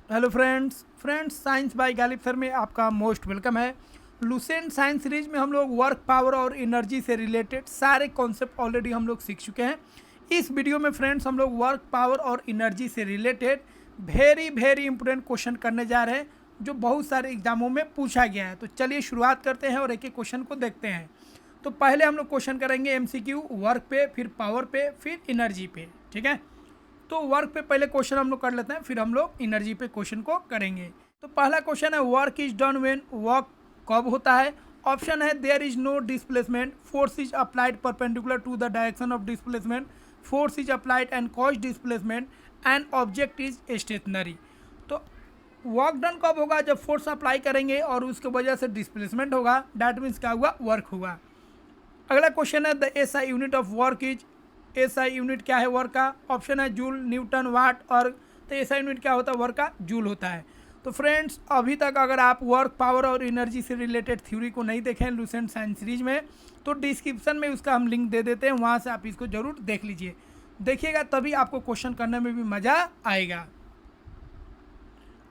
Hello friends science by Ghalib sir में आपका most welcome है। लुसेंट साइंस सीरीज में हम लोग वर्क पावर और एनर्जी से रिलेटेड सारे कॉन्सेप्ट ऑलरेडी हम लोग सीख चुके हैं। इस वीडियो में फ्रेंड्स हम लोग वर्क पावर और एनर्जी से रिलेटेड वेरी इंपॉर्टेंट क्वेश्चन करने जा रहे हैं जो बहुत सारे एग्जामों में पूछा गया है। तो चलिए शुरुआत करते हैं और एक एक क्वेश्चन को देखते हैं। तो पहले हम लोग क्वेश्चन करेंगे एमसीक्यू वर्क पे, फिर पावर पे, फिर एनर्जी पे। ठीक है, तो वर्क पे पहले क्वेश्चन हम लोग कर लेते हैं, फिर हम लोग एनर्जी पे क्वेश्चन को करेंगे। तो पहला क्वेश्चन है work is done when, work कब होता है। ऑप्शन है there is no displacement, force is applied perpendicular to the direction of displacement, force is applied and cause displacement and object is stationary. तो वर्क डन कब होगा, जब force apply करेंगे और उसके वजह से डिस्प्लेसमेंट होगा, डैट मीन्स क्या हुआ, वर्क हुआ। अगला क्वेश्चन है the SI unit of work is, SI unit क्या है वर्क का। ऑप्शन है जूल, न्यूटन, वाट। और तो एसआई यूनिट क्या होता है वर्क का, जूल होता है। तो फ्रेंड्स अभी तक अगर आप वर्क पावर और एनर्जी से रिलेटेड थ्योरी को नहीं देखें लुसेंट साइंस सीरीज में, तो डिस्क्रिप्शन में उसका हम लिंक दे देते हैं, वहाँ से आप इसको जरूर देख लीजिए। देखिएगा तभी आपको क्वेश्चन करने में भी मज़ा आएगा।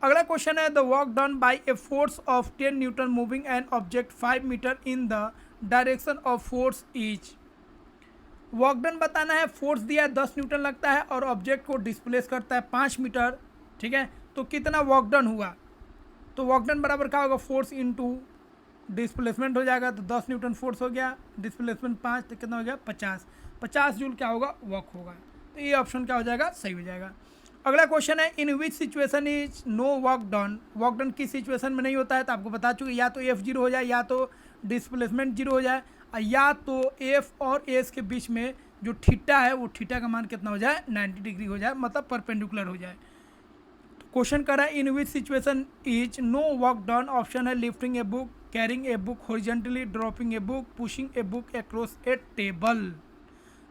अगला क्वेश्चन है the work done by a force of 10 newton moving an object 5 metre in the direction of force is. Work done बताना है, फोर्स दिया है 10 न्यूटन लगता है और ऑब्जेक्ट को डिस्प्लेस करता है 5 मीटर। ठीक है, तो कितना वर्क डन हुआ, तो वर्क डन बराबर क्या होगा, फोर्स इनटू डिस्प्लेसमेंट हो जाएगा। तो 10 न्यूटन फोर्स हो गया, डिस्प्लेसमेंट 5, तो कितना हो गया 50 जूल क्या होगा, वर्क होगा। तो ये ऑप्शन क्या हो जाएगा, सही हो जाएगा। अगला क्वेश्चन है in which situation is no work done, work done किस सिचुएशन में नहीं होता है। तो आपको बता चुके या तो एफ जीरो हो जाए, या तो डिस्प्लेसमेंट जीरो हो जाए, या तो एफ और एस के बीच में जो थीटा है वो थीटा का मान कितना हो जाए, 90 डिग्री हो जाए, मतलब परपेंडिकुलर हो जाए। तो क्वेश्चन कर रहा है in which situation is no work done. Option है lifting a book, carrying a book horizontally, dropping a book, pushing a book across a table.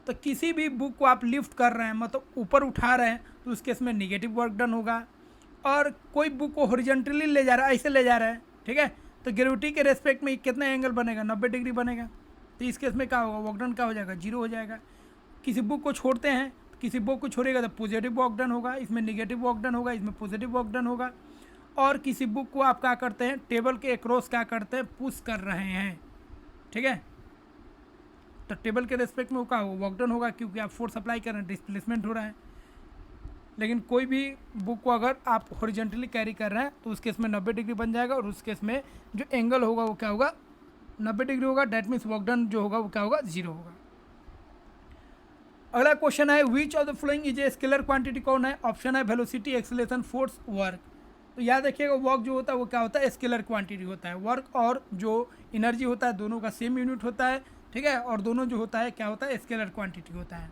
तो किसी भी बुक को आप लिफ्ट कर रहे हैं, मतलब ऊपर उठा रहे हैं, तो उस केस में निगेटिव वर्क डन होगा। और कोई बुक को हॉरिजॉन्टली ले जा रहा है, ऐसे ले जा रहा है, ठीक है, तो ग्रेविटी के रेस्पेक्ट में कितना एंगल बनेगा, 90 डिग्री बनेगा। तो इस केस में क्या होगा, वर्क डन क्या हो जाएगा, जीरो हो जाएगा। किसी बुक को छोड़ते हैं, किसी बुक को छोड़ेगा तो पॉजिटिव वर्क डन होगा, इसमें निगेटिव वर्क डन होगा, इसमें पॉजिटिव वर्क डन होगा। और किसी बुक को आप क्या करते हैं, टेबल के अक्रॉस क्या करते हैं, पुश कर रहे हैं। ठीक है, तो टेबल के रेस्पेक्ट में वो क्या होगा, वर्क डन होगा, क्योंकि आप फोर्स अप्लाई कर रहे हैं, डिस्प्लेसमेंट हो रहा है। लेकिन कोई भी बुक को अगर आप हॉरिजॉन्टली कैरी कर रहे हैं तो उस केस में 90 डिग्री बन जाएगा, और उस केस में जो एंगल होगा वो क्या होगा, 90 डिग्री होगा। डैट मीन्स वर्क डन जो होगा वो क्या होगा, जीरो होगा। अगला क्वेश्चन है which of the following is a scalar quantity, कौन है। ऑप्शन है वेलोसिटी, एक्सेलरेशन, फोर्स, वर्क। तो याद रखिएगा वर्क जो होता है वो क्या होता है, स्केलर क्वांटिटी होता है। वर्क और जो एनर्जी होता है दोनों का सेम यूनिट होता है, ठीक है, और दोनों जो होता है क्या होता है, स्केलर क्वांटिटी होता है।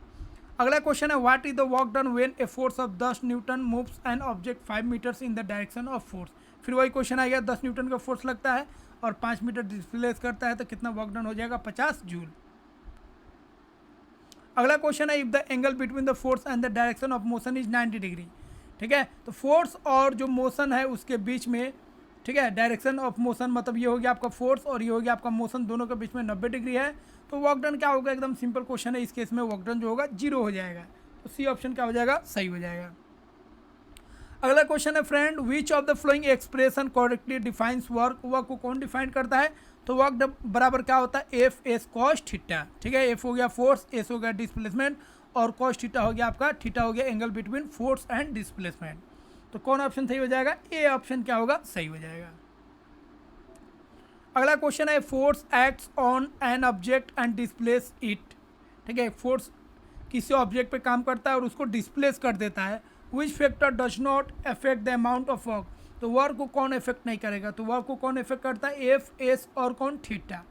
अगला क्वेश्चन है what is the work done when a force of 10 newton moves an object 5 metres in the direction of force. फिर वही क्वेश्चन आ गया, 10 न्यूटन का फोर्स लगता है और 5 मीटर डिस्प्लेस करता है, तो कितना वर्क डन हो जाएगा, 50 जूल। अगला क्वेश्चन है if the angle between the force and the direction of motion is 90 degree. ठीक है, तो फोर्स और जो मोशन है उसके बीच में, ठीक है, डायरेक्शन ऑफ मोशन मतलब ये हो गया आपका फोर्स और ये हो गया आपका मोशन, दोनों के बीच में 90 डिग्री है। तो वर्क डन क्या होगा, एकदम सिंपल क्वेश्चन है, इस केस में वर्क डन जो होगा जीरो हो जाएगा। तो सी ऑप्शन क्या हो जाएगा, सही हो जाएगा। अगला क्वेश्चन है friend which of the flowing expression correctly defines work, work को कौन डिफाइन करता है। तो वर्क बराबर क्या होता है, एफ एस कॉस थीटा। ठीक है, एफ हो गया फोर्स, एस हो गया डिस्प्लेसमेंट, और कॉस थीटा हो गया आपका, थीटा हो गया angle between force and displacement. तो कौन ऑप्शन सही हो जाएगा, ए ऑप्शन क्या होगा, सही हो जाएगा। अगला क्वेश्चन है force acts on an object and displace it. ठीक है, फोर्स किसी ऑब्जेक्ट पे काम करता है और उसको डिस्प्लेस कर देता है। Which factor does not affect the amount of work. तो वर्क को कौन इफेक्ट नहीं करेगा, तो वर्क को कौन इफेक्ट करता है, एफ एस और कौन, थीटा।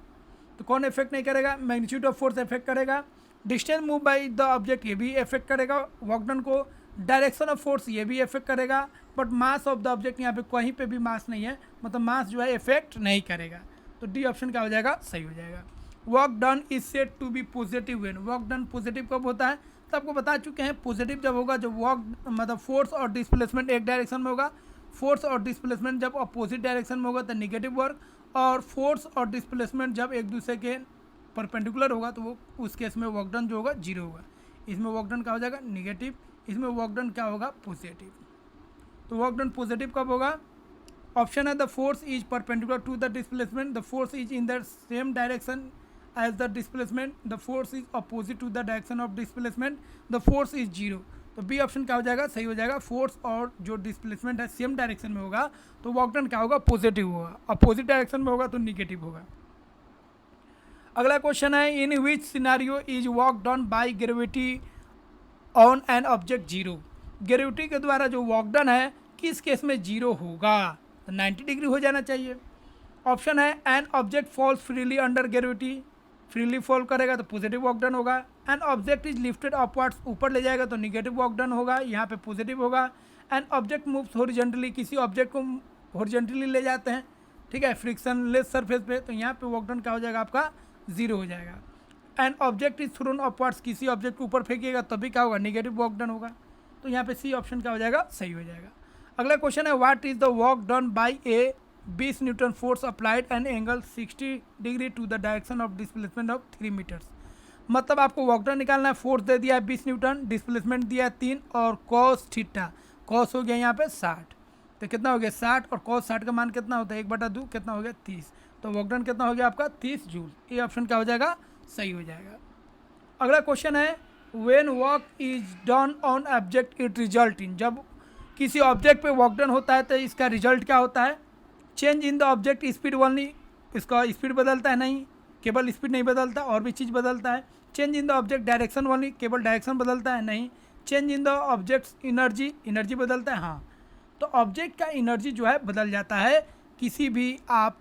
तो कौन इफेक्ट नहीं करेगा, मैग्नीट्यूड ऑफ फोर्स इफेक्ट करेगा। Distance move by the object ये भी इफेक्ट करेगा वर्क डन को। डायरेक्शन ऑफ फोर्स ये भी इफेक्ट करेगा, but mass of the object यहाँ पे कहीं पे भी मास नहीं है, मतलब मास जो है इफेक्ट नहीं करेगा। तो डी ऑप्शन क्या हो जाएगा, सही हो जाएगा। Work done is said to be positive when, work done positive कब होता है, तो आपको बता चुके हैं पॉजिटिव जब होगा जब वर्क मतलब फोर्स और डिस्प्लेसमेंट एक डायरेक्शन में होगा, फोर्स और डिस्प्लेसमेंट जब अपोजिट डायरेक्शन में होगा तो निगेटिव वर्क, और फोर्स और डिस्प्लेसमेंट जब एक दूसरे के परपेंडिकुलर होगा तो वो उस केस में वर्क डन जो होगा जीरो होगा। इसमें वर्क डन क्या हो जाएगा, निगेटिव, इसमें वर्क डन क्या होगा, पॉजिटिव। तो वर्क डन पॉजिटिव कब होगा? ऑप्शन है the force is perpendicular to the displacement, the force is in the same direction as the displacement, the force is opposite to the direction of displacement, the force is zero. तो B option क्या हो जाएगा? सही हो जाएगा। Force और जो displacement है सेम डायरेक्शन में होगा तो वर्क डन क्या होगा? पॉजिटिव होगा। अपोजिट डायरेक्शन में होगा तो निगेटिव होगा। अगला क्वेश्चन है in which scenario is work done by gravity on an object zero. Gravity के द्वारा जो वर्क डन है किस केस में जीरो होगा? तो 90 डिग्री हो जाना चाहिए। ऑप्शन है an object falls freely under gravity, freely fall करेगा तो पॉजिटिव वर्क डन होगा। An object is lifted upwards, ऊपर ले जाएगा तो निगेटिव वर्क डन होगा, यहाँ पे पॉजिटिव होगा। एन ऑब्जेक्ट मूव्स हॉरिजॉन्टली, किसी ऑब्जेक्ट को हॉरिजॉन्टली ले जाते हैं, ठीक है, फ्रिक्शनलेस सरफेस पे, तो यहाँ पे वर्क डन क्या हो जाएगा? आपका जीरो हो जाएगा। An object is throne upwards, किसी ऑब्जेक्ट को ऊपर फेंकिएगा तभी क्या होगा? निगेटिव वर्क डन होगा। तो यहाँ पे सी ऑप्शन क्या हो जाएगा? सही हो जाएगा। अगला क्वेश्चन है what is the work done by a 20 newton force applied an angle 60 degree to the direction of displacement of 3 metres. मतलब आपको वर्क डन निकालना है। फोर्स दे दिया है 20 न्यूटन, डिस्प्लेसमेंट दिया है 3 और कॉस थीटा, कॉस हो गया यहाँ पे 60, तो कितना हो गया? 60 और कॉस 60 का मान कितना होता है? 1/2 कितना हो गया? 30। तो वर्क डन कितना हो गया आपका? 30 जूल। ये ऑप्शन क्या हो जाएगा? सही हो जाएगा। अगला क्वेश्चन है when work is done on object it result in, जब किसी ऑब्जेक्ट पे वर्क डन होता है तो इसका रिजल्ट क्या होता है? Change in the object speed only, इसका स्पीड बदलता है? नहीं, केवल स्पीड नहीं बदलता, और भी चीज़ बदलता है। Change in the object direction only, केवल डायरेक्शन बदलता है? नहीं। Change in the object energy, energy बदलता है? हाँ। तो ऑब्जेक्ट का एनर्जी जो है बदल जाता है। किसी भी आप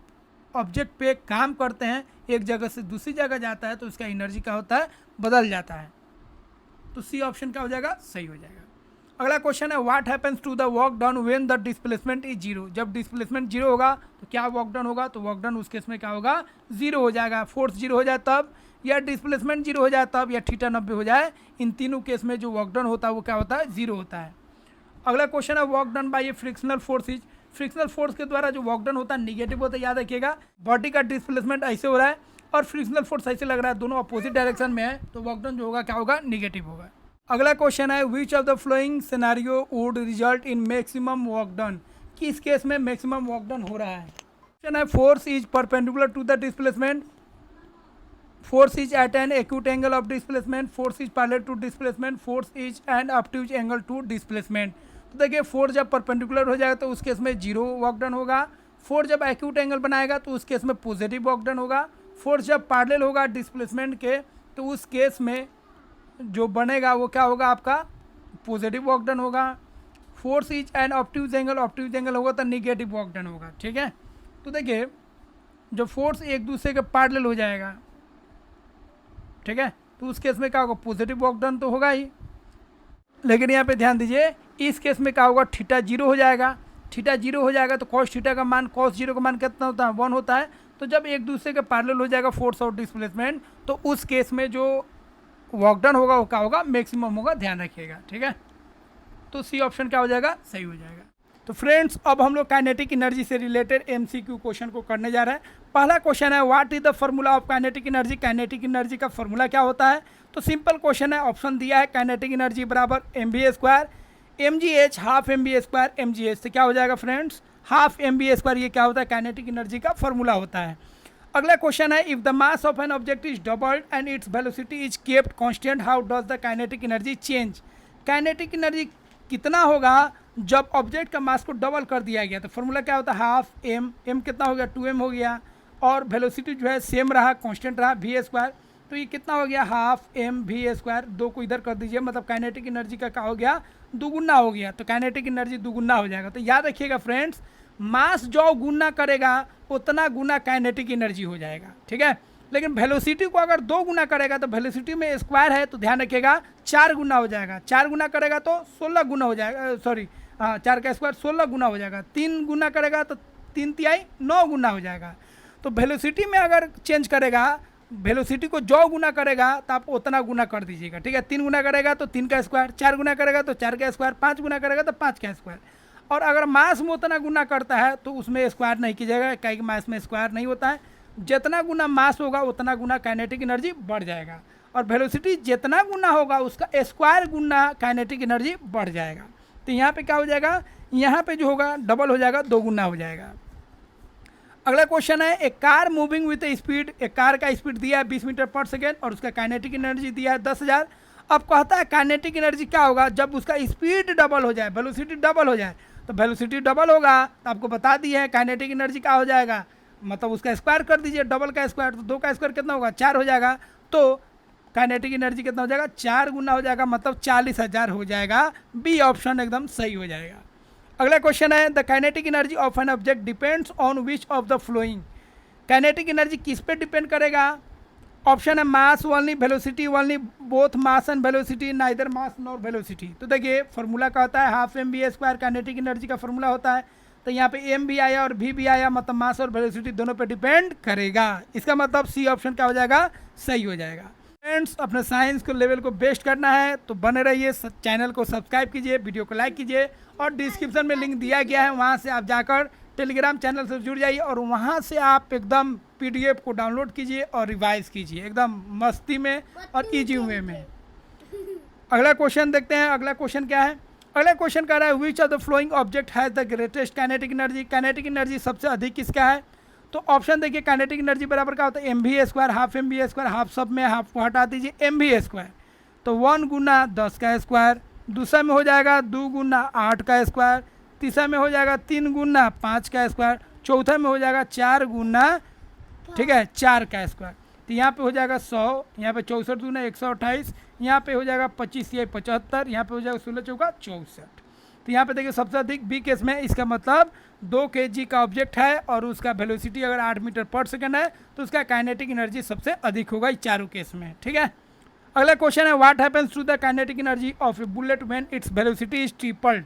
ऑब्जेक्ट पे काम करते हैं, एक जगह से दूसरी जगह जाता है तो उसका एनर्जी क्या होता है? बदल जाता है। तो सी ऑप्शन क्या हो जाएगा? सही हो जाएगा। अगला क्वेश्चन है what happens to the work done when the displacement is zero. जब डिस्प्लेसमेंट जीरो होगा तो क्या वर्क डन होगा? तो वर्क डन उस केस में क्या होगा? जीरो हो जाएगा। फोर्स जीरो हो जाए तब, या डिस्प्लेसमेंट जीरो हो जाए तब, या थीटा 90 हो जाए, इन तीनों केस में जो वर्क डन होता है वो क्या होता है? जीरो होता है। अगला क्वेश्चन है work done by A frictional force is. Frictional force के द्वारा जो वर्क डन होता है निगेटिव होता है, याद रखिएगा। बॉडी का डिस्प्लेसमेंट ऐसे हो रहा है और फ्रिक्शनल फोर्स ऐसे लग रहा है, दोनों अपोजिट डायरेक्शन में है, तो वर्क डन जो होगा क्या होगा? निगेटिव होगा। अगला क्वेश्चन है which of the following scenario would result in maximum work done. किस केस में मैक्सिमम वर्क डन हो रहा है? क्वेश्चन है force is perpendicular to the displacement, force is at an acute angle of displacement, force is parallel to displacement, force is an obtuse angle to displacement. तो देखिए force जब perpendicular हो जाएगा तो उस केस में जीरो वर्क डन होगा। Force जब एक्यूट एंगल बनाएगा तो उस केस में पॉजिटिव वर्क डन होगा। फोर्स जब पैरेलल होगा डिस्प्लेसमेंट के तो उस केस में जो बनेगा वो क्या होगा? आपका पॉजिटिव वर्क डन होगा। Force is an obtuse angle होगा तो निगेटिव वर्क डन होगा, ठीक है। तो देखिए जो फोर्स एक दूसरे के पैरेलल हो जाएगा, ठीक है, तो उस केस में क्या होगा? पॉजिटिव वर्क डन तो होगा ही। लेकिन यहाँ पे ध्यान दीजिए इस केस में क्या होगा? थीटा जीरो हो जाएगा। थीटा जीरो हो जाएगा तो कॉस थीटा का मान, कॉस जीरो का मान कितना होता है? 1 होता है। तो जब एक दूसरे के पैरेलल हो जाएगा फोर्स और डिस्प्लेसमेंट तो उस केस में जो वर्क डन होगा वो क्या होगा? मैक्सिमम होगा, ध्यान रखिएगा, ठीक है। तो सी ऑप्शन क्या हो जाएगा? सही हो जाएगा। तो फ्रेंड्स अब हम लोग काइनेटिक एनर्जी से रिलेटेड एमसीक्यू क्वेश्चन को करने जा रहे हैं। पहला क्वेश्चन है what is the formula of kinetic energy. Kinetic energy का फार्मूला क्या होता है? तो सिंपल क्वेश्चन है, ऑप्शन दिया है काइनेटिक एनर्जी बराबर mv², mgh half mv² mgh से क्या हो जाएगा फ्रेंड्स? Half mv²। ये क्या होता है? काइनेटिक एनर्जी का फार्मूला होता है। अगला क्वेश्चन है if the mass of an object is doubled and it's velocity is kept constant how does the kinetic energy change. Kinetic energy कितना होगा जब ऑब्जेक्ट का मास को डबल कर दिया गया? तो फार्मूला क्या होता है? हाफ m कितना हो गया? 2m हो गया, और वेलोसिटी जो है सेम रहा, कांस्टेंट रहा v²। तो ये कितना हो गया? Half mv²। 2 को इधर कर दीजिए, मतलब काइनेटिक एनर्जी का क्या हो गया? दुगुना हो गया। तो काइनेटिक एनर्जी दुगुना हो जाएगा। तो याद रखिएगा फ्रेंड्स, मास जो गुना करेगा उतना गुना काइनेटिक एनर्जी हो जाएगा, ठीक है। लेकिन वेलोसिटी को अगर 2 गुना करेगा तो वेलोसिटी में स्क्वायर है तो ध्यान रखिएगा 4 गुना हो जाएगा। 4 गुना करेगा तो 16 गुना हो जाएगा, सॉरी 4 का स्क्वायर 16 गुना हो जाएगा। 3 गुना करेगा तो 3×3 9 गुना हो जाएगा। तो वेलोसिटी में अगर चेंज करेगा, वेलोसिटी को जो गुना करेगा तो आप उतना गुना कर दीजिएगा, ठीक है। 3 गुना करेगा तो 3 का स्क्वायर, 4 गुना करेगा तो 4 का स्क्वायर, 5 गुना करेगा तो 5 का स्क्वायर। और अगर मास में उतना गुना करता है तो उसमें स्क्वायर नहीं कीजिएगा, क्योंकि मास में स्क्वायर नहीं होता है। जितना गुना मास होगा उतना गुना काइनेटिक एनर्जी बढ़ जाएगा, और वेलोसिटी जितना गुना होगा उसका स्क्वायर गुना काइनेटिक एनर्जी बढ़ जाएगा। तो यहाँ पे क्या हो जाएगा, यहाँ पे जो होगा डबल हो जाएगा, 2 गुना हो जाएगा। अगला क्वेश्चन है, a car moving with a speed, एक कार का स्पीड दिया है 20 मीटर पर सेकेंड और उसका काइनेटिक एनर्जी दिया है 10,000। अब कहता है काइनेटिक एनर्जी क्या होगा जब उसका स्पीड डबल हो जाए, वेलोसिटी डबल हो जाए। तो वेलोसिटी डबल होगा तो आपको बता दिया है काइनेटिक एनर्जी क्या हो जाएगा, मतलब उसका स्क्वायर कर दीजिए, डबल का स्क्वायर, तो 2 का स्क्वायर कितना होगा, 4 हो जाएगा। तो काइनेटिक एनर्जी कितना हो जाएगा, 4 गुना हो जाएगा, मतलब 40,000 हो जाएगा। बी ऑप्शन एकदम सही हो जाएगा। अगला क्वेश्चन है, the kinetic energy of an object depends on which of the following. Kinetic energy किस पे डिपेंड करेगा? ऑप्शन है mass only, velocity only, both mass and velocity, neither mass nor velocity. तो देखिए फॉर्मूला का होता है half m v square, kinetic energy का फॉर्मूला होता है। तो यहाँ पे एम भी आया और भी आया, मतलब मास और वेलोसिटी दोनों पे डिपेंड करेगा। इसका मतलब सी ऑप्शन क्या हो जाएगा, सही हो जाएगा। फ्रेंड्स, अपने साइंस को लेवल को बेस्ट करना है तो बने रहिए, चैनल को सब्सक्राइब कीजिए, वीडियो को लाइक कीजिए और डिस्क्रिप्शन में लिंक दिया गया है, वहाँ से आप जाकर टेलीग्राम चैनल से जुड़ जाइए और वहाँ से आप एकदम पीडीएफ को डाउनलोड कीजिए और रिवाइज कीजिए एकदम मस्ती में और इजी वे में। अगला क्वेश्चन देखते हैं। अगला क्वेश्चन क्या है? अगला क्वेश्चन कह रहा है which of the flowing object has the greatest kinetic energy. Kinetic energy सबसे अधिक किसका है? तो ऑप्शन देखिए, काइनेटिक एनर्जी बराबर क्या होता है, m v square, half m v square, half सब में हाफ को हटा दीजिए, एम भी स्क्वायर। तो 1 गुना 10 का स्क्वायर, दूसरा में हो जाएगा 2 गुना 8 का स्क्वायर, तीसरा में हो जाएगा 3 गुना 5 का स्क्वायर, चौथा में हो जाएगा 4 गुना, ठीक है, 4 का स्क्वायर। तो यहाँ पे हो जाएगा 100, यहाँ पे 64 दूना 128, यहाँ पे हो जाएगा 25 या 75, यहाँ पे हो जाएगा 16 चौका 64। तो यहाँ पे देखिए सबसे अधिक बी केस में, इसका मतलब 2 kg का ऑब्जेक्ट है और उसका वेलोसिटी अगर 8 मीटर पर सेकंड है तो उसका काइनेटिक एनर्जी सबसे अधिक होगा इस चारों केस में, ठीक है। अगला क्वेश्चन है what happens to the kinetic energy of a bullet when its velocity is tripled.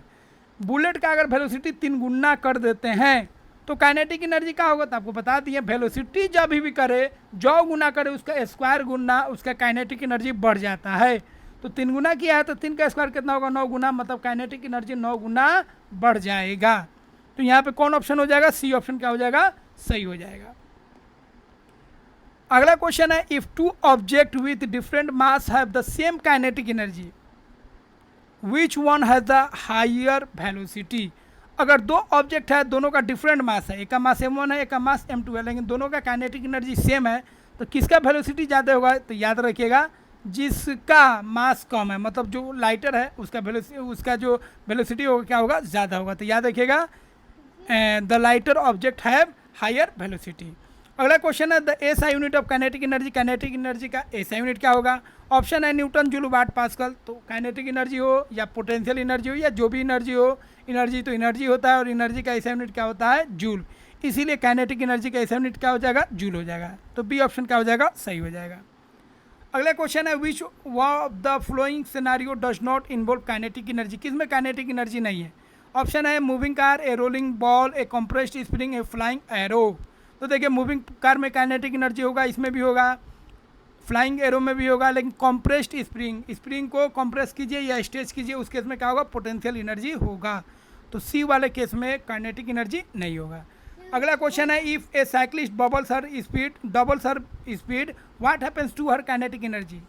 Bullet का अगर वेलोसिटी 3 गुना कर देते हैं तो काइनेटिक एनर्जी क्या होगा, तो आपको बता दिए वेलोसिटी जब भी करे, जो गुना करे उसका स्क्वायर गुना उसका काइनेटिक एनर्जी बढ़ जाता है। तो 3 गुना किया है तो 3 का स्क्वायर कितना होगा, 9 गुना, मतलब काइनेटिक एनर्जी 9 गुना बढ़ जाएगा। तो यहाँ पे कौन ऑप्शन हो जाएगा, सी ऑप्शन क्या हो जाएगा, सही हो जाएगा। अगला क्वेश्चन है if 2 object with different mass have the same kinetic energy which one has the higher velocity. अगर 2 ऑब्जेक्ट है, दोनों का डिफरेंट मास है, एक का मास m1 है, एक का मास m2 है, लेकिन दोनों का काइनेटिक एनर्जी सेम है, तो किसका वेलोसिटी ज़्यादा होगा? तो याद रखिएगा जिसका मास कम है, मतलब जो लाइटर है उसका जो वेलोसिटी होगा क्या होगा, ज़्यादा होगा। तो याद रखिएगा the lighter object have higher velocity. अगला क्वेश्चन है the SI unit of kinetic energy. Kinetic energy का एसआई यूनिट क्या होगा? ऑप्शन है न्यूटन, जूल, वाट, पास्कल। तो काइनेटिक एनर्जी हो या पोटेंशियल एनर्जी हो या जो भी एनर्जी हो, एनर्जी तो एनर्जी होता है और एनर्जी का एसआई यूनिट क्या होता है, जूल। इसीलिए काइनेटिक एनर्जी का एसआई यूनिट क्या हो जाएगा, जूल हो जाएगा। तो बी ऑप्शन क्या हो जाएगा, सही हो जाएगा। अगला क्वेश्चन है which of the following scenario does not involve kinetic energy. किसमें काइनेटिक एनर्जी नहीं है? ऑप्शन है मूविंग कार, ए रोलिंग बॉल, ए कंप्रेस्ड स्प्रिंग, ए फ्लाइंग एरो। तो देखिए मूविंग कार में काइनेटिक एनर्जी होगा, इसमें भी होगा, फ्लाइंग एरो में भी होगा, लेकिन कंप्रेस्ड स्प्रिंग को कंप्रेस कीजिए या स्ट्रेच कीजिए, उस केस में क्या होगा, पोटेंशियल एनर्जी होगा। तो सी वाले केस में काइनेटिक एनर्जी नहीं होगा। अगला क्वेश्चन है if a cyclist doubles her speed what happens to her kinetic energy.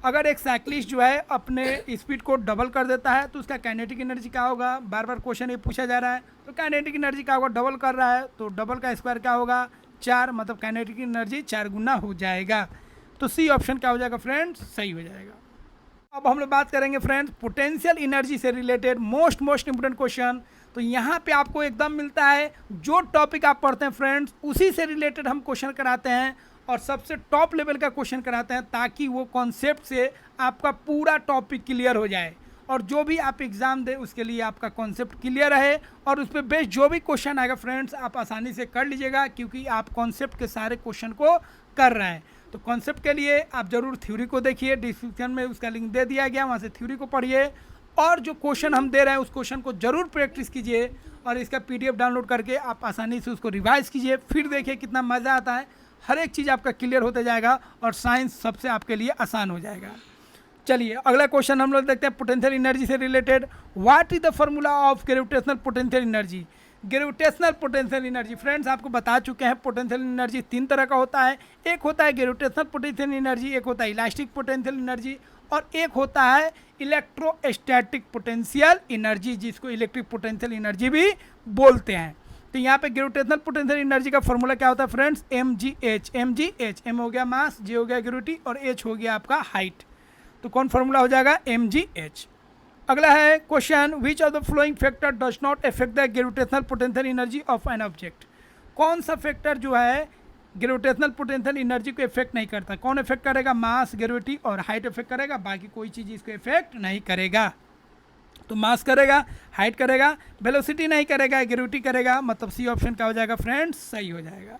अगर एक साइक्लिस्ट जो है अपने स्पीड को डबल कर देता है तो उसका काइनेटिक एनर्जी क्या होगा? बार बार क्वेश्चन ये पूछा जा रहा है। तो काइनेटिक एनर्जी क्या होगा, डबल कर रहा है तो डबल का स्क्वायर क्या होगा, 4, मतलब काइनेटिक एनर्जी 4 गुना हो जाएगा। तो सी ऑप्शन क्या हो जाएगा फ्रेंड्स, सही हो जाएगा। अब हम लोग बात करेंगे फ्रेंड्स पोटेंशियल एनर्जी से रिलेटेड मोस्ट इंपोर्टेंट क्वेश्चन। तो यहाँ पे आपको एकदम मिलता है जो टॉपिक आप पढ़ते हैं फ्रेंड्स उसी से रिलेटेड हम क्वेश्चन कराते हैं और सबसे टॉप लेवल का क्वेश्चन कराते हैं ताकि वो कॉन्सेप्ट से आपका पूरा टॉपिक क्लियर हो जाए और जो भी आप एग्ज़ाम दें उसके लिए आपका कॉन्सेप्ट क्लियर रहे और उस पर बेस्ड जो भी क्वेश्चन आएगा फ्रेंड्स आप आसानी से कर लीजिएगा क्योंकि आप कॉन्सेप्ट के सारे क्वेश्चन को कर रहे हैं। तो कॉन्सेप्ट के लिए आप ज़रूर थ्योरी को देखिए, डिस्क्रिप्शन में उसका लिंक दे दिया गया, वहाँ से थ्योरी को पढ़िए और जो क्वेश्चन हम दे रहे हैं उस क्वेश्चन को ज़रूर प्रैक्टिस कीजिए और इसका PDF डाउनलोड करके आप आसानी से उसको रिवाइज़ कीजिए। फिर देखिए कितना मज़ा आता है, हर एक चीज़ आपका क्लियर होते जाएगा और साइंस सबसे आपके लिए आसान हो जाएगा। चलिए अगला क्वेश्चन हम लोग देखते हैं पोटेंशियल एनर्जी से related. What is the formula of gravitational potential energy. Gravitational potential energy friends आपको बता चुके हैं पोटेंशियल एनर्जी 3 तरह का होता है। एक होता है ग्रेविटेशनल पोटेंशियल एनर्जी, एक होता है इलास्टिक पोटेंशियल एनर्जी और एक होता है इलेक्ट्रोस्टैटिक पोटेंशियल एनर्जी, जिसको इलेक्ट्रिक पोटेंशियल एनर्जी भी बोलते हैं। तो यहाँ पे ग्रेविटेशनल पोटेंशियल एनर्जी का फॉर्मूला क्या होता है फ्रेंड्स, mgh। एम हो गया मास, जी हो गया ग्रेविटी और एच हो गया आपका हाइट। तो कौन फॉर्मूला हो जाएगा, mgh। अगला है question, which of the flowing factor does not affect the gravitational potential energy of an object. कौन सा फैक्टर जो है ग्रेविटेशनल पोटेंशियल एनर्जी को इफेक्ट नहीं करता। कौन इफेक्ट करेगा, मास, ग्रेविटी और हाइट इफेक्ट करेगा, बाकी कोई चीज़ इसको इफेक्ट नहीं करेगा। तो मास करेगा, हाइट करेगा, वेलोसिटी नहीं करेगा, ग्रेविटी करेगा, मतलब सी ऑप्शन क्या हो जाएगा फ्रेंड्स, सही हो जाएगा।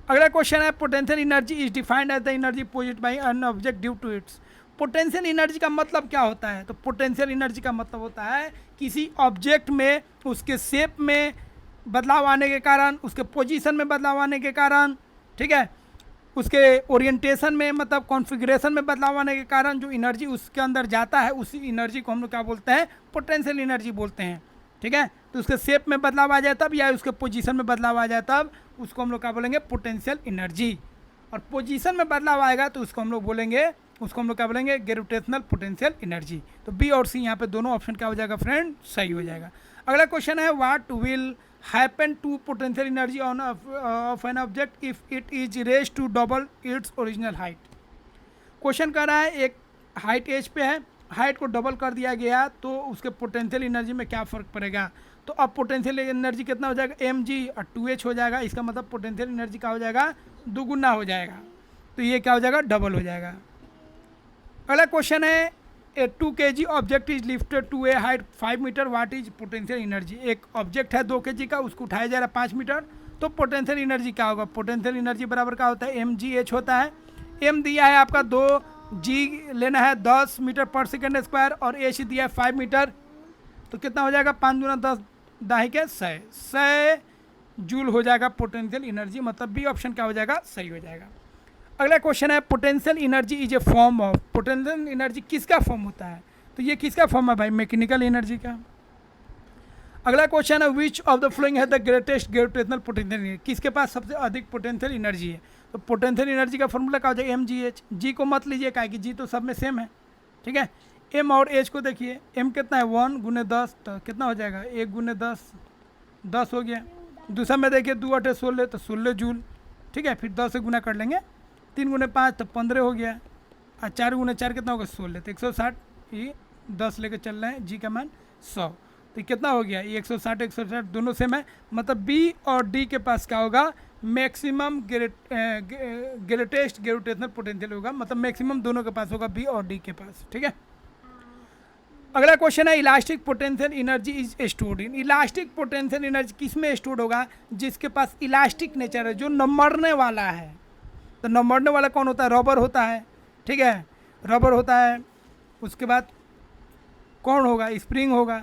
अगला क्वेश्चन है, potential energy is defined as the energy possessed by an object due to its. Potential energy का मतलब क्या होता है, तो पोटेंशियल एनर्जी का मतलब होता है किसी ऑब्जेक्ट में उसके शेप में बदलाव आने के कारण, उसके पोजीशन में बदलाव आने के कारण, ठीक है, उसके ओरिएंटेशन में मतलब कॉन्फ़िगरेशन में बदलाव आने के कारण जो एनर्जी उसके अंदर जाता है, उसी एनर्जी को हम लोग क्या बोलते हैं, पोटेंशियल एनर्जी बोलते हैं। ठीक है, तो उसके शेप में बदलाव आ जाए तब, या उसके पोजीशन में बदलाव आ जाए तब, उसको हम लोग क्या बोलेंगे, पोटेंशियल एनर्जी। और पोजीशन में बदलाव आएगा तो उसको हम लोग क्या बोलेंगे, ग्रेविटेशनल पोटेंशियल एनर्जी। तो बी और सी यहाँ पे दोनों ऑप्शन क्या हो जाएगा फ्रेंड, सही हो जाएगा। अगला क्वेश्चन है, what will happen to potential energy on of an object if it is raise to double its original height. Question कर रहा है, एक हाइट एज पे है, हाइट को डबल कर दिया गया तो उसके पोटेंशियल एनर्जी में क्या फ़र्क पड़ेगा। तो अब पोटेंशियल एनर्जी कितना हो जाएगा, mg और 2h हो जाएगा। इसका मतलब पोटेंशियल एनर्जी क्या हो जाएगा, दुगुना हो जाएगा। तो ये क्या हो जाएगा, डबल हो जाएगा। अगला क्वेश्चन है, a 2 kg object is lifted to a height 5 metre, what is potential energy. एक ऑब्जेक्ट है 2 kg का, उसको उठाया जा रहा है 5 मीटर, तो पोटेंशियल एनर्जी क्या होगा, पोटेंशियल एनर्जी बराबर क्या होता है, mgh होता है। m दिया है आपका 2, g लेना है 10 मीटर पर सेकेंड स्क्वायर और h दिया है 5 मीटर। तो कितना हो जाएगा, 5 दूना 10, दाही के 100 जूल हो जाएगा पोटेंशियल एनर्जी, मतलब बी ऑप्शन क्या हो जाएगा, सही हो जाएगा। अगला क्वेश्चन है, potential energy is a form of. Potential energy किसका फॉर्म होता है, तो ये किसका फॉर्म है भाई, मैकेनिकल एनर्जी का। अगला क्वेश्चन है, विच ऑफ द फ्लोइंग है the greatest gravitational potential energy. किसके पास सबसे अधिक पोटेंशियल एनर्जी है, तो पोटेंशियल एनर्जी का फॉर्मूला क्या हो जाएगा, mgh। जी को मत लीजिए, क्या कि जी तो सब में सेम है, ठीक है। m और h को देखिए, m कितना है 1 गुने 10, तो कितना हो जाएगा 1 गुने 10, 10 हो गया। दूसरा में देखिए 2 8 16, तो 16 जूल, ठीक है। फिर 10 से गुना कर लेंगे, 3 गुने 5 तो 15 हो गया, और 4 गुने 4 कितना होगा 16, तो 160। ये 10 लेकर चल रहे हैं, जी का मान 100, तो कितना हो गया, ये 160 160 दोनों सेम है, मतलब बी और डी के पास क्या होगा, मैक्सिमम ग्रेटेस्ट ग्रेविटेशनल पोटेंशियल होगा, मतलब मैक्सिमम दोनों के पास होगा, बी और डी के पास, ठीक है। अगला क्वेश्चन है, elastic potential energy is stored in. Elastic potential energy किस में स्टोर्ड होगा, जिसके पास इलास्टिक नेचर है, जो न मरने वाला है। तो न मरने वाला कौन होता है, रबर होता है, ठीक है, रबर होता है। उसके बाद कौन होगा, स्प्रिंग होगा,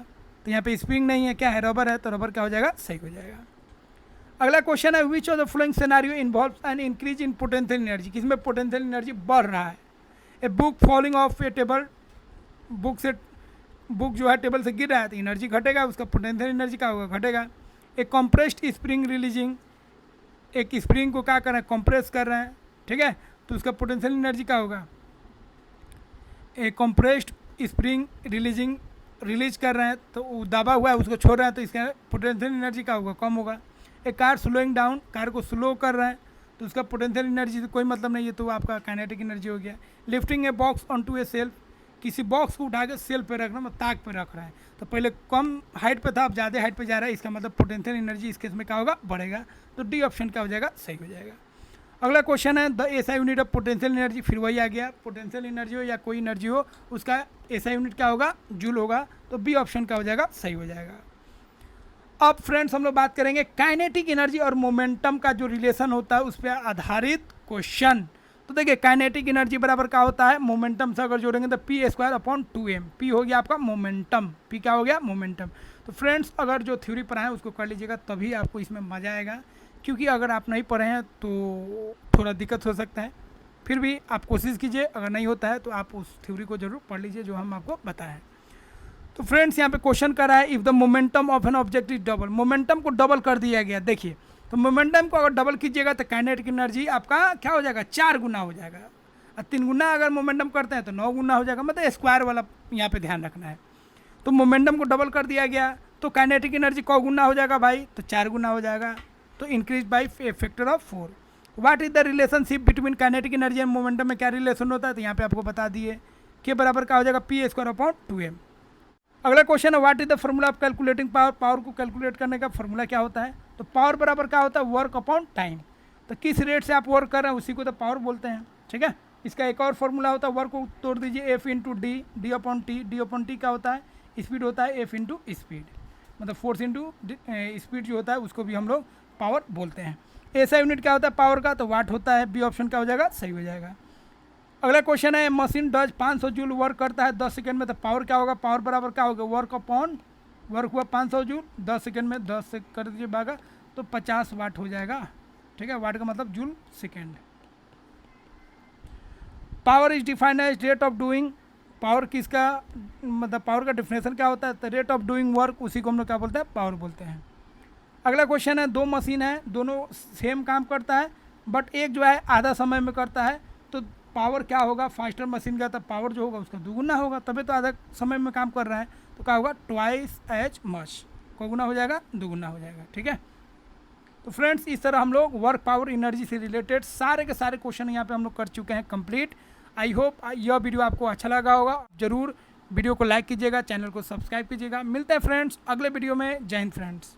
तो यहाँ पे स्प्रिंग नहीं है, क्या है, रबर है, तो रबर क्या हो जाएगा, सही हो जाएगा। अगला क्वेश्चन है, which of the following scenario involves an increase in potential energy. किसमें पोटेंशियल एनर्जी बढ़ रहा है, a book falling of A table, book जो है टेबल से गिर रहा है तो एनर्जी घटेगा, उसका पोटेंशियल एनर्जी क्या होगा, घटेगा। एक कंप्रेस्ड स्प्रिंग रिलीजिंग, एक स्प्रिंग को क्या कर रहे हैं, कंप्रेस कर रहे हैं, ठीक है, तो उसका पोटेंशियल एनर्जी क्या होगा, एक कंप्रेस्ड स्प्रिंग रिलीज कर रहे हैं, तो वो दबा हुआ है उसको छोड़ रहे हैं, तो इसका पोटेंशियल एनर्जी क्या होगा, कम होगा। एक कार स्लोइंग डाउन, कार को स्लो कर रहे हैं, तो उसका पोटेंशियल एनर्जी से कोई मतलब नहीं है, तो आपका काइनेटिक एनर्जी हो गया। Lifting a box on to a shelf, किसी बॉक्स को उठा के सेल्फ पे रखना, मतलब ताक पे रख रहा है, तो पहले कम हाइट पे था, अब ज़्यादा हाइट पे जा रहा है, इसका मतलब पोटेंशियल एनर्जी इस केस में क्या होगा, बढ़ेगा। तो डी ऑप्शन क्या हो जाएगा, सही हो जाएगा। अगला क्वेश्चन है, the SI unit of potential energy, फिर वही आ गया, पोटेंशियल एनर्जी हो या कोई एनर्जी हो, उसका एसआई यूनिट क्या होगा, जूल होगा, तो बी ऑप्शन क्या हो जाएगा, सही हो जाएगा। अब फ्रेंड्स हम लोग बात करेंगे काइनेटिक एनर्जी और मोमेंटम का जो रिलेशन होता है उस पर आधारित क्वेश्चन। तो देखिए, काइनेटिक एनर्जी बराबर क्या होता है, मोमेंटम से अगर जोड़ेंगे तो p²/2m, पी हो गया आपका मोमेंटम, पी क्या हो गया, मोमेंटम। तो फ्रेंड्स अगर जो थ्योरी पढ़ाएं उसको कर लीजिएगा, तभी आपको इसमें मज़ा आएगा, क्योंकि अगर आप नहीं पढ़े हैं तो थोड़ा दिक्कत हो सकता है। फिर भी आप कोशिश कीजिए, अगर नहीं होता है तो आप उस थ्योरी को जरूर पढ़ लीजिए जो हम आपको बताएं। तो फ्रेंड्स यहाँ पे क्वेश्चन कर रहा है, if the momentum of an object is double, momentum को डबल कर दिया गया। देखिए, तो मोमेंटम को अगर डबल कीजिएगा तो काइनेटिक एनर्जी आपका क्या हो जाएगा, 4 गुना हो जाएगा। और 3 गुना अगर मोमेंटम करते हैं तो 9 गुना हो जाएगा, मतलब स्क्वायर वाला यहाँ पे ध्यान रखना है। तो मोमेंटम को डबल कर दिया गया तो काइनेटिक एनर्जी कौ गुना हो जाएगा भाई, तो 4 गुना हो जाएगा, तो increase by factor of 4। What is the relationship between kinetic energy and momentum में क्या रिलेशन होता है, तो यहाँ पे आपको बता दिए के बराबर क्या हो जाएगा p²/2m। अगला क्वेश्चन है what is the formula of calculating power, power को कैलकुलेट करने का फॉर्मूला क्या होता है, तो पावर बराबर क्या होता है वर्क अपॉन टाइम। तो किस रेट से आप वर्क कर रहे हैं उसी को तो पावर बोलते हैं, ठीक है। इसका एक और फॉर्मूला होता है, वर्क को तोड़ दीजिए F into D, D upon T क्या होता है, स्पीड होता है F इंटू स्पीड, मतलब फोर्स इंटू स्पीड जो होता है उसको भी हम लोग पावर बोलते हैं। ऐसा यूनिट क्या होता है पावर का, तो वाट होता है, बी ऑप्शन क्या हो जाएगा, सही हो जाएगा। अगला क्वेश्चन है मशीन डज 500 जूल वर्क करता है 10 सेकंड में, तो पावर क्या होगा, पावर बराबर क्या होगा वर्क अपॉन, वर्क हुआ 500 जूल 10 सेकंड में 10 से कर दीजिए भागा तो 50 वाट हो जाएगा, ठीक है। वाट का मतलब joule second. Power is defined as rate of doing, power किसका मतलब पावर का डिफिनेशन क्या होता है, तो रेट ऑफ डूइंग वर्क, उसी को हम लोग क्या बोलते हैं पावर बोलते हैं। अगला क्वेश्चन है दो मशीन है दोनों सेम काम करता है बट एक जो है आधा समय में करता है, तो पावर क्या होगा फास्टर मशीन का, तब पावर जो होगा उसका दुगुना होगा, तभी तो आधा समय में काम कर रहा है, तो क्या होगा ट्वाइस एज मच, को गुना हो जाएगा दुगुना हो जाएगा, ठीक है। तो फ्रेंड्स इस तरह हम लोग वर्क पावर एनर्जी से रिलेटेड सारे के सारे क्वेश्चन यहाँ पे हम लोग कर चुके हैं कंप्लीट। आई होप यह वीडियो आपको अच्छा लगा होगा, जरूर वीडियो को लाइक कीजिएगा, चैनल को सब्सक्राइब कीजिएगा। मिलते हैं फ्रेंड्स अगले वीडियो में, जय हिंद फ्रेंड्स।